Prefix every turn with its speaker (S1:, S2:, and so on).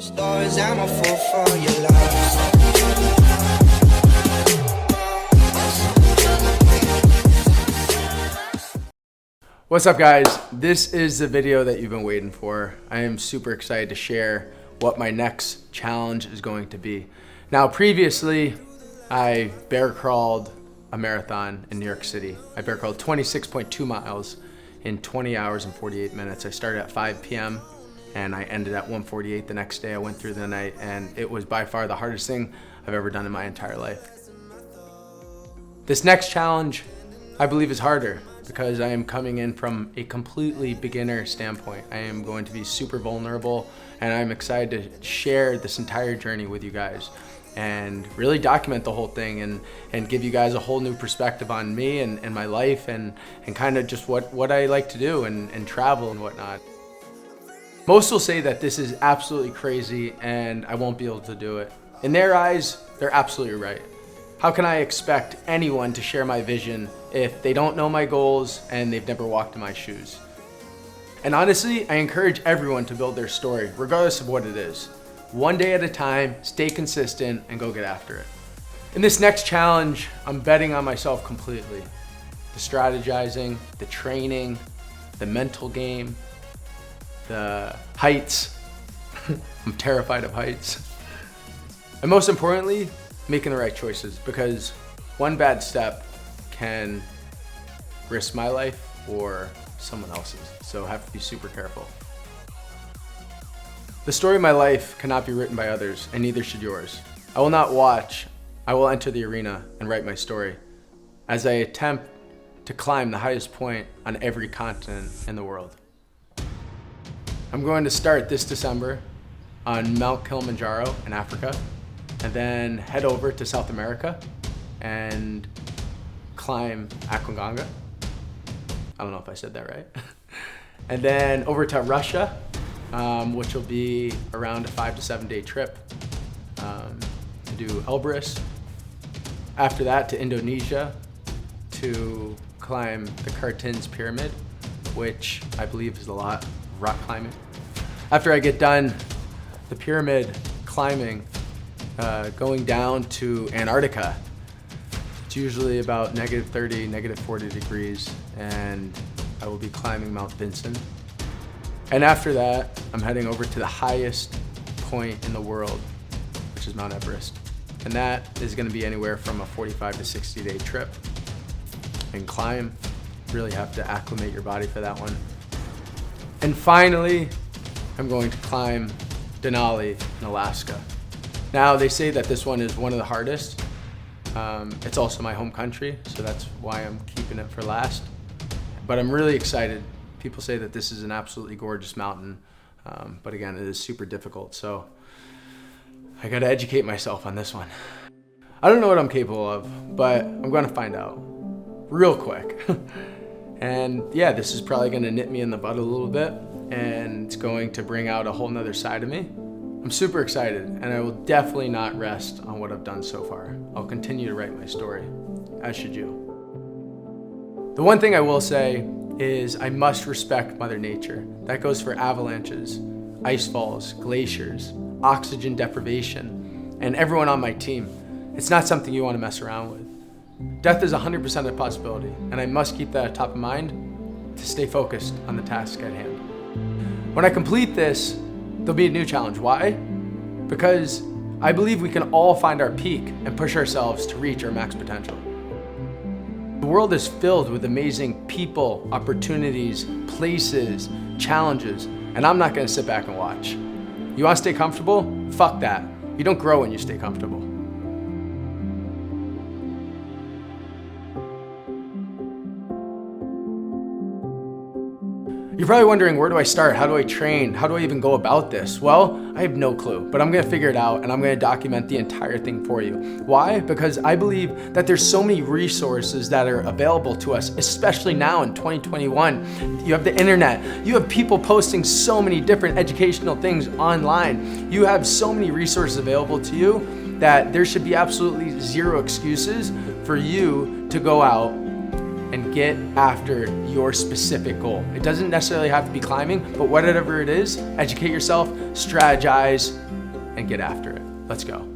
S1: Stars, I'm a fool for your love.
S2: What's up, guys? This is the video that you've been waiting for. I am super excited to share what my next challenge is going to be. Now, previously, I bear crawled a marathon in New York City. I bear crawled 26.2 miles in 20 hours and 48 minutes. I started at 5 p.m. and I ended at 1:48 the next day. I went through the night, and it was by far the hardest thing I've ever done in my entire life. This next challenge, I believe, is harder because I am coming in from a completely beginner standpoint. I am going to be super vulnerable, and I'm excited to share this entire journey with you guys and really document the whole thing and give you guys a whole new perspective on me and my life and kind of just what I like to do and travel and whatnot. Most will say that this is absolutely crazy and I won't be able to do it. In their eyes, they're absolutely right. How can I expect anyone to share my vision if they don't know my goals and they've never walked in my shoes? And honestly, I encourage everyone to build their story, regardless of what it is. One day at a time, stay consistent, and go get after it. In this next challenge, I'm betting on myself completely. The strategizing, the training, the mental game, the heights. I'm terrified of heights. And most importantly, making the right choices, because one bad step can risk my life or someone else's. So I have to be super careful. The story of my life cannot be written by others, and neither should yours. I will not watch. I will enter the arena and write my story as I attempt to climb the highest point on every continent in the world. I'm going to start this December on Mount Kilimanjaro in Africa, and then head over to South America and climb Aconcagua. I don't know if I said that right. And then over to Russia, which will be around a 5 to 7 day trip to do Elbrus. After that, to Indonesia to climb the Kartens Pyramid, which I believe is a lot of rock climbing. After I get done the pyramid climbing, going down to Antarctica. It's usually about -30, -40 degrees, and I will be climbing Mount Vinson. And after that, I'm heading over to the highest point in the world, which is Mount Everest. And that is gonna be anywhere from a 45 to 60 day trip and climb. Really have to acclimate your body for that one. And finally, I'm going to climb Denali in Alaska. Now, they say that this one is one of the hardest. It's also my home country, so that's why I'm keeping it for last. But I'm really excited. People say that this is an absolutely gorgeous mountain, but again, it is super difficult, so I gotta educate myself on this one. I don't know what I'm capable of, but I'm gonna find out real quick. And yeah, this is probably gonna nip me in the bud a little bit, and it's going to bring out a whole nother side of me. I'm super excited, and I will definitely not rest on what I've done so far. I'll continue to write my story, as should you. The one thing I will say is I must respect Mother Nature. That goes for avalanches, ice falls, glaciers, oxygen deprivation, and everyone on my team. It's not something you want to mess around with. Death is 100% a possibility, and I must keep that at top of mind to stay focused on the task at hand. When I complete this, there'll be a new challenge. Why? Because I believe we can all find our peak and push ourselves to reach our max potential. The world is filled with amazing people, opportunities, places, challenges, and I'm not gonna sit back and watch. You wanna stay comfortable? Fuck that. You don't grow when you stay comfortable. You're probably wondering, where do I start? How do I train? How do I even go about this? Well, I have no clue, but I'm gonna figure it out and I'm gonna document the entire thing for you. Why? Because I believe that there's so many resources that are available to us, especially now in 2021. You have the internet, you have people posting so many different educational things online. You have so many resources available to you that there should be absolutely zero excuses for you to go out and get after your specific goal. It doesn't necessarily have to be climbing, but whatever it is, educate yourself, strategize, and get after it. Let's go.